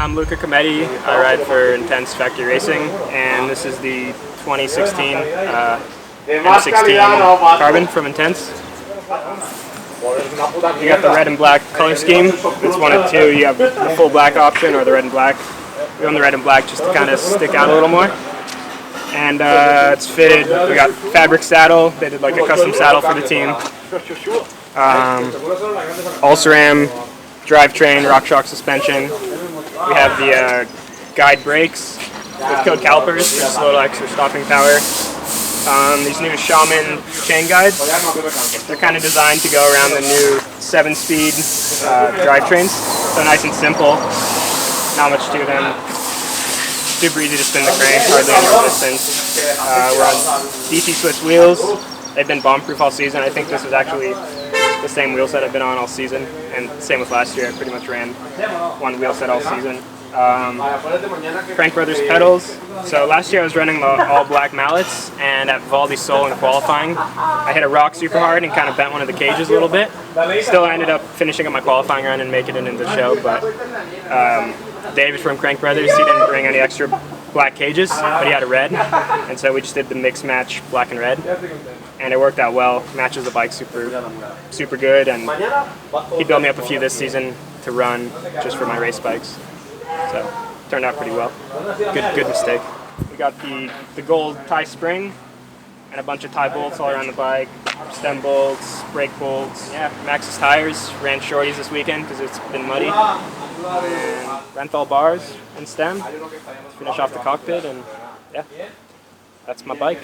I'm Luca Cometti. I ride for Intense Factory Racing, and this is the 2016 M16 Carbon from Intense. You got the red and black color scheme. It's one of two. You have the full black option or the red and black. We own the red and black just to kind of stick out a little more. And it's fitted. We got fabric saddle. They did like a custom saddle for the team. Ulceram drivetrain, RockShox suspension. We have the guide brakes with code calipers for just a little extra stopping power. These new Shaman chain guides, they're kind of designed to go around the new 7-speed drivetrains. So nice and simple, not much to them. Super easy to spin the crank, hardly any resistance. We're on DC Swiss wheels. They've been bomb-proof all season. I think this is actually the same wheel set I've been on all season, and same with last year. I pretty much ran one wheel set all season. Frank Brothers pedals. So last year I was running the all-black mallets, and at Val di Sole in qualifying, I hit a rock super hard and kind of bent one of the cages a little bit. Still, I ended up finishing up my qualifying run and making it into the show, but David from Frank Brothers, he didn't bring any extra black cages, but he had a red, and so we just did the mix match black and red, and it worked out well. Matches the bike super good, and he built me up a few this season to run just for my race bikes. So turned out pretty well. Good mistake. We got the gold tie spring and a bunch of tie bolts all around the bike, stem bolts, brake bolts. Yeah, Maxxis tires. Ran shorties this weekend because it's been muddy. And Renthal bars and stem to finish off the cockpit, and yeah, that's my bike.